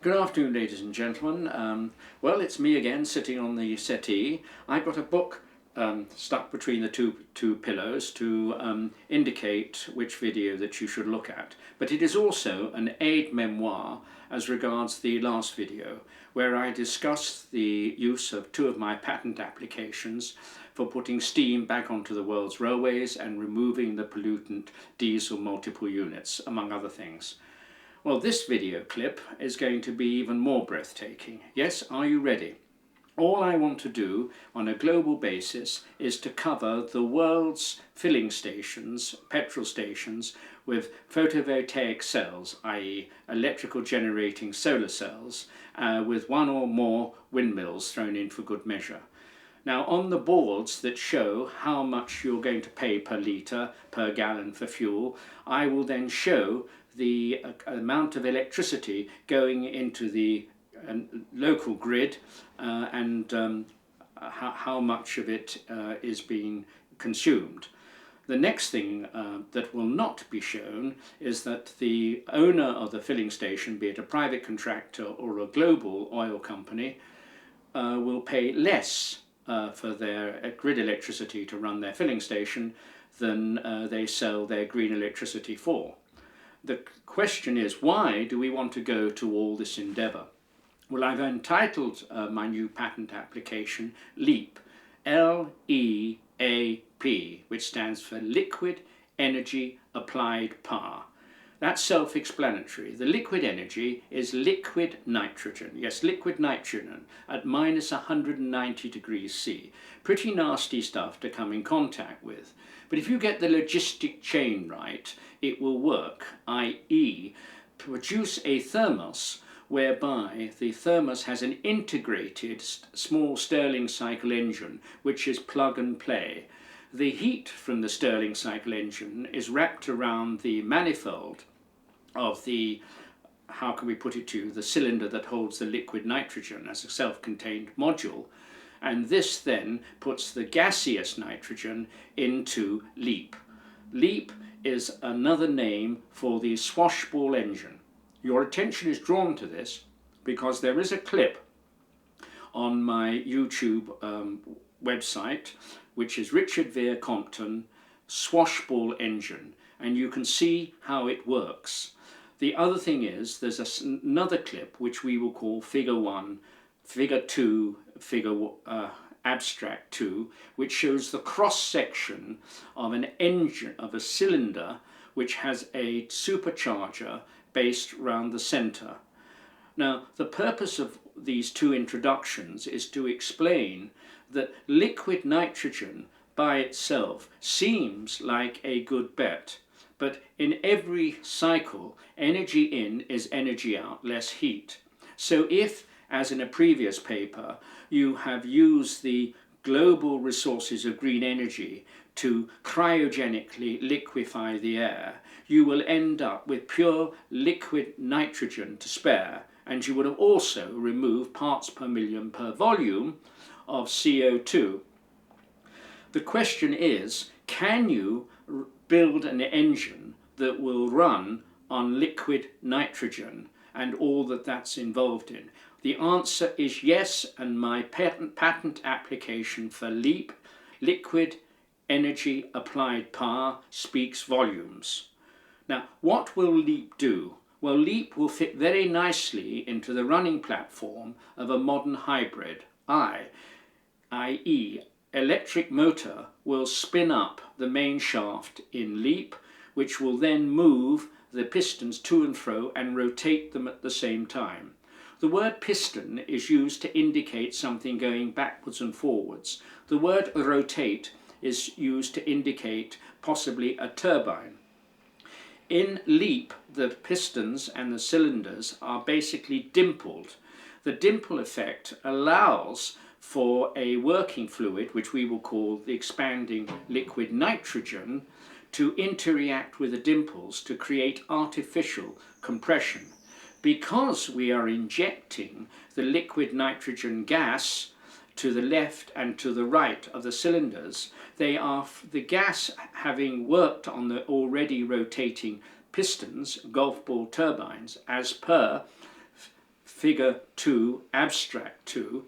Good afternoon, ladies and gentlemen. Well, it's me again, sitting on the settee. I've got a book stuck between the two pillows to indicate which video that you should look at. But it is also an aide-memoire as regards the last video, where I discussed the use of two of my patent applications for putting steam back onto the world's railways and removing the pollutant diesel multiple units, among other things. Well, this video clip is going to be even more breathtaking. Yes, are you ready? All I want to do on a global basis is to cover the world's filling stations, petrol stations, with photovoltaic cells, i.e. electrical generating solar cells, with one or more windmills thrown in for good measure. Now, on the boards that show how much you're going to pay per litre, per gallon for fuel, I will then show the amount of electricity going into the local grid and how much of it is being consumed. The next thing that will not be shown is that the owner of the filling station, be it a private contractor or a global oil company, will pay less for their grid electricity to run their filling station than they sell their green electricity for. The question is, why do we want to go to all this endeavour? Well, I've entitled my new patent application L.E.A.P, L-E-A-P, which stands for Liquid Energy Applied Power. That's self-explanatory. The liquid energy is liquid nitrogen. Yes, liquid nitrogen at minus 190 degrees C. Pretty nasty stuff to come in contact with. But if you get the logistic chain right, it will work, i.e. produce a thermos whereby the thermos has an integrated small Stirling cycle engine, which is plug and play. The heat from the Stirling cycle engine is wrapped around the manifold of the, how can we put it to you, the cylinder that holds the liquid nitrogen as a self-contained module, and this then puts the gaseous nitrogen into L.E.A.P. L.E.A.P is another name for the swashball engine. Your attention is drawn to this because there is a clip on my YouTube website, which is Richard Vere Compton swashball engine, and you can see how it works. The other thing is there's another clip which we will call Figure 1, Figure 2, Abstract 2, which shows the cross-section of an engine, of a cylinder, which has a supercharger based around the centre. Now, the purpose of these two introductions is to explain that liquid nitrogen by itself seems like a good bet, but in every cycle, energy in is energy out, less heat. So if, as in a previous paper, you have used the global resources of green energy to cryogenically liquefy the air, you will end up with pure liquid nitrogen to spare, and you would have also removed parts per million per volume of CO2. The question is, can you build an engine that will run on liquid nitrogen and all that that's involved in? The answer is yes, and my patent application for L.E.A.P, Liquid Energy Applied Power, speaks volumes. Now, what will L.E.A.P do? Well, L.E.A.P will fit very nicely into the running platform of a modern hybrid, i.e. electric motor will spin up the main shaft in L.E.A.P, which will then move the pistons to and fro and rotate them at the same time. The word piston is used to indicate something going backwards and forwards. The word rotate is used to indicate possibly a turbine. In L.E.A.P, the pistons and the cylinders are basically dimpled. The dimple effect allows for a working fluid, which we will call the expanding liquid nitrogen, to interact with the dimples to create artificial compression. Because we are injecting the liquid nitrogen gas to the left and to the right of the cylinders, the gas having worked on the already rotating pistons, golf ball turbines, as per figure 2, abstract 2,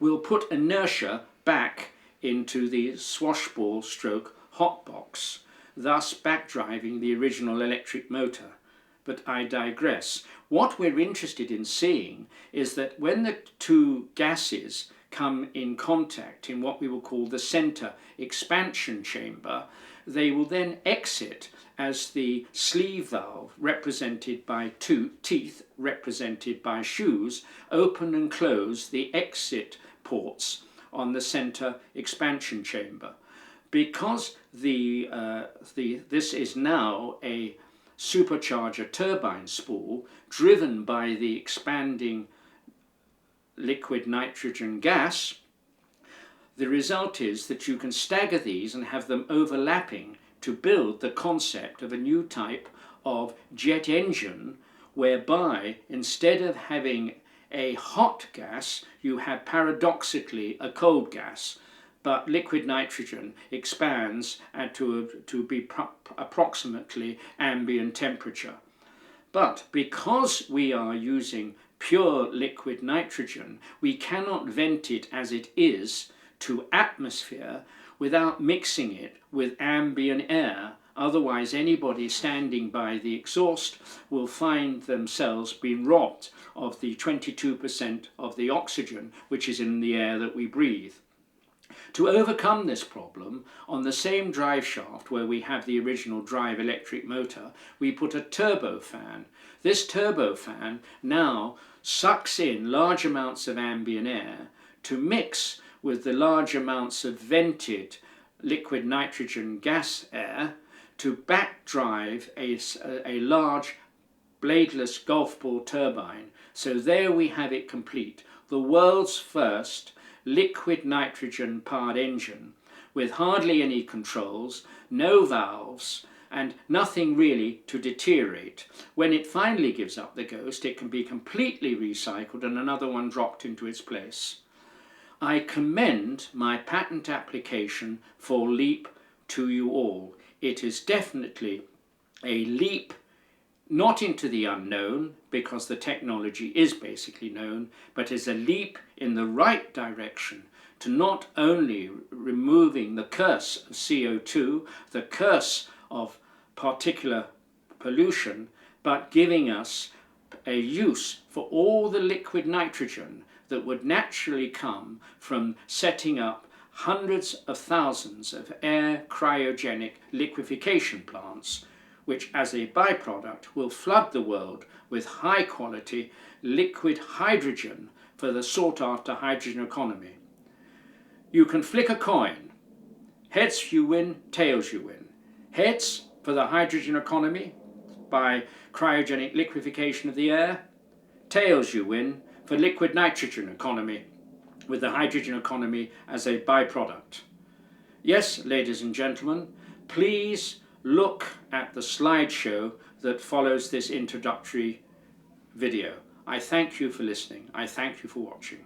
will put inertia back into the swashball stroke hot box, thus backdriving the original electric motor. But I digress. What we're interested in seeing is that when the two gases come in contact in what we will call the center expansion chamber, they will then exit as the sleeve valve, represented by two teeth represented by shoes, open and close the exit ports on the center expansion chamber. Because this is now a supercharger turbine spool driven by the expanding liquid nitrogen gas, the result is that you can stagger these and have them overlapping to build the concept of a new type of jet engine, whereby instead of having a hot gas, you have paradoxically a cold gas, but liquid nitrogen expands to be approximately ambient temperature. But because we are using pure liquid nitrogen, we cannot vent it as it is to atmosphere without mixing it with ambient air. Otherwise, anybody standing by the exhaust will find themselves being robbed of the 22% of the oxygen which is in the air that we breathe. To overcome this problem, on the same drive shaft where we have the original drive electric motor, we put a turbofan. This turbofan now sucks in large amounts of ambient air to mix with the large amounts of vented liquid nitrogen gas air to backdrive a large bladeless golf ball turbine. So there we have it complete, the world's first liquid nitrogen powered engine with hardly any controls, no valves, and nothing really to deteriorate. When it finally gives up the ghost, it can be completely recycled and another one dropped into its place. I commend my patent application for L.E.A.P to you all. It is definitely a leap not into the unknown, because the technology is basically known, but is a leap in the right direction to not only removing the curse of CO2, the curse of particular pollution, but giving us a use for all the liquid nitrogen that would naturally come from setting up hundreds of thousands of air cryogenic liquefaction plants, which as a byproduct will flood the world with high quality liquid hydrogen for the sought after hydrogen economy. You can flick a coin. Heads you win, tails you win. Heads for the hydrogen economy by cryogenic liquefaction of the air. Tails you win for liquid nitrogen economy with the hydrogen economy as a byproduct. Yes, ladies and gentlemen, please look at the slideshow that follows this introductory video. I thank you for listening. I thank you for watching.